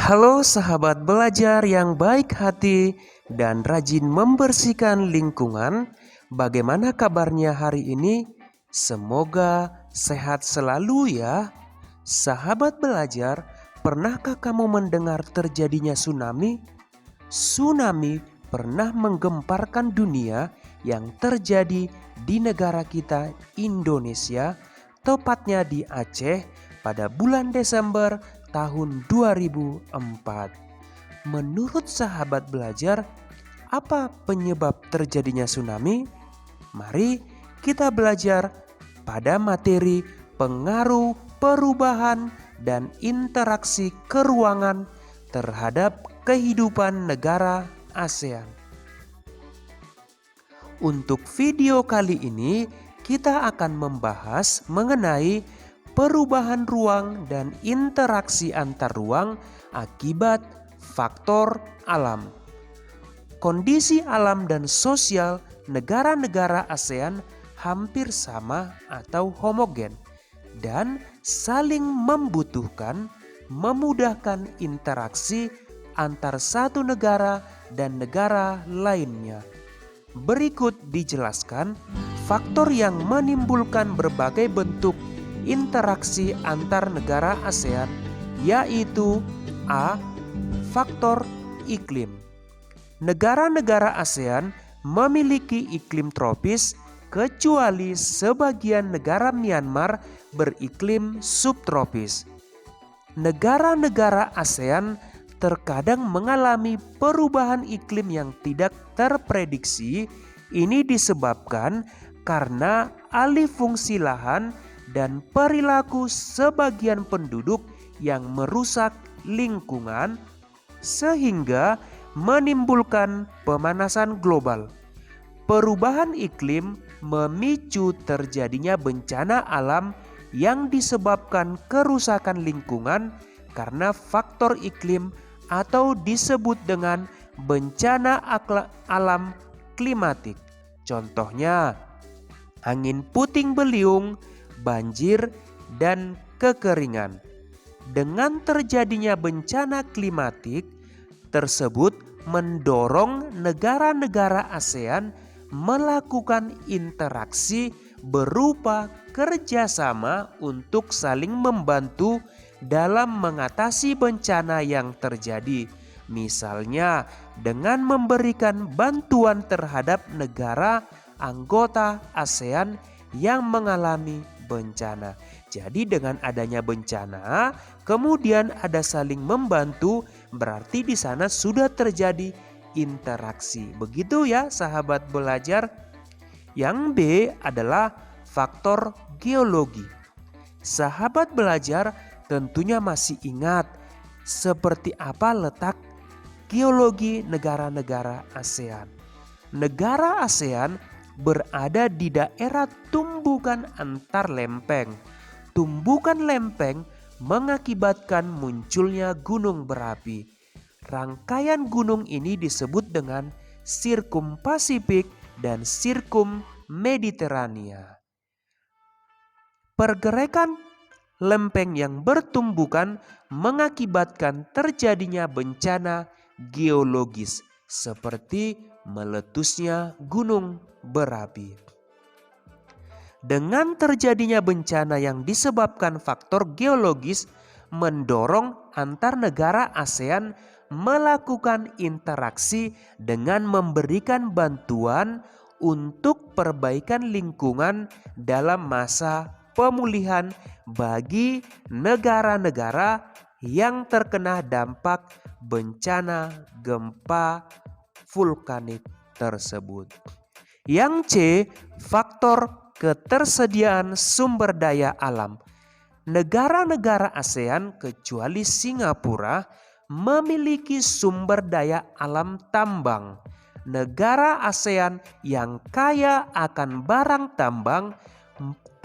Halo sahabat belajar yang baik hati dan rajin membersihkan lingkungan. Bagaimana kabarnya hari ini? Semoga sehat selalu ya. Sahabat belajar, pernahkah kamu mendengar terjadinya tsunami? Tsunami pernah menggemparkan dunia yang terjadi di negara kita Indonesia, tepatnya di Aceh pada bulan Desember tahun 2004. Menurut sahabat belajar, apa penyebab terjadinya tsunami? Mari kita belajar pada materi pengaruh perubahan dan interaksi keruangan terhadap kehidupan negara ASEAN. Untuk video kali ini, kita akan membahas mengenai perubahan ruang dan interaksi antar ruang akibat faktor alam. Kondisi alam dan sosial negara-negara ASEAN hampir sama atau homogen dan saling membutuhkan, memudahkan interaksi antar satu negara dan negara lainnya. Berikut dijelaskan faktor yang menimbulkan berbagai bentuk interaksi antar negara ASEAN, yaitu A. Faktor iklim. Negara-negara ASEAN memiliki iklim tropis kecuali sebagian negara Myanmar beriklim subtropis. Negara-negara ASEAN terkadang mengalami perubahan iklim yang tidak terprediksi. Ini disebabkan karena alih fungsi lahan dan perilaku sebagian penduduk yang merusak lingkungan sehingga menimbulkan pemanasan global. Perubahan iklim memicu terjadinya bencana alam yang disebabkan kerusakan lingkungan karena faktor iklim atau disebut dengan bencana alam klimatik. Contohnya, angin puting beliung, banjir, dan kekeringan. Dengan terjadinya bencana klimatik tersebut mendorong negara-negara ASEAN melakukan interaksi berupa kerjasama untuk saling membantu dalam mengatasi bencana yang terjadi. Misalnya dengan memberikan bantuan terhadap negara anggota ASEAN yang mengalami bencana. Jadi dengan adanya bencana, kemudian ada saling membantu, berarti di sana sudah terjadi interaksi. Begitu ya sahabat belajar. Yang B adalah faktor geologi. Sahabat belajar tentunya masih ingat seperti apa letak geologi negara-negara ASEAN. Negara ASEAN berada di daerah tumbukan antar lempeng. Tumbukan lempeng mengakibatkan munculnya gunung berapi. Rangkaian gunung ini disebut dengan Sirkum Pasifik dan Sirkum Mediterania. Pergerakan lempeng yang bertumbukan mengakibatkan terjadinya bencana geologis seperti meletusnya gunung berapi. Dengan terjadinya bencana yang disebabkan faktor geologis mendorong antar negara ASEAN melakukan interaksi dengan memberikan bantuan untuk perbaikan lingkungan dalam masa pemulihan bagi negara-negara yang terkena dampak bencana gempa vulkanik tersebut. Yang C, faktor ketersediaan sumber daya alam. Negara-negara ASEAN kecuali Singapura memiliki sumber daya alam tambang. Negara ASEAN yang kaya akan barang tambang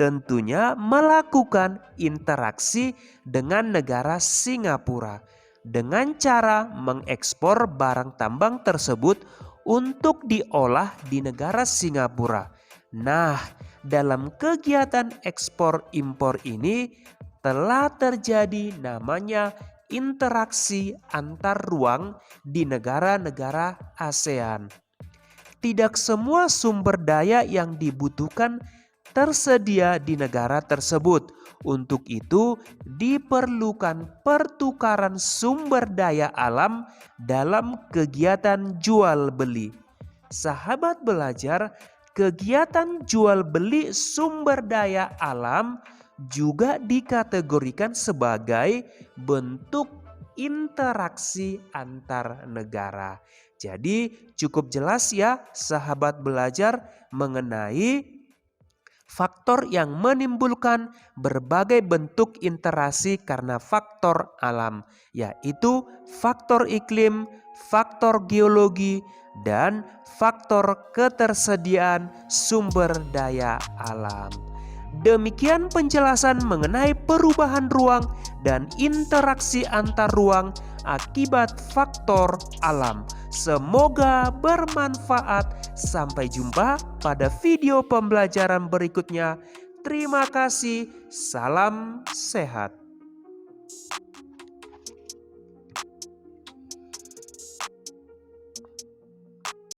tentunya melakukan interaksi dengan negara Singapura dengan cara mengekspor barang tambang tersebut untuk diolah di negara Singapura. Nah, dalam kegiatan ekspor impor ini telah terjadi namanya interaksi antar ruang di negara-negara ASEAN. Tidak semua sumber daya yang dibutuhkan tersedia di negara tersebut. Untuk itu, diperlukan pertukaran sumber daya alam dalam kegiatan jual beli. Sahabat belajar, kegiatan jual beli sumber daya alam juga dikategorikan sebagai bentuk interaksi antar negara. Jadi cukup jelas ya sahabat belajar mengenai faktor yang menimbulkan berbagai bentuk interaksi karena faktor alam, yaitu faktor iklim, faktor geologi, dan faktor ketersediaan sumber daya alam. Demikian penjelasan mengenai perubahan ruang dan interaksi antar ruang akibat faktor alam. Semoga bermanfaat. Sampai jumpa pada video pembelajaran berikutnya. Terima kasih. Salam sehat.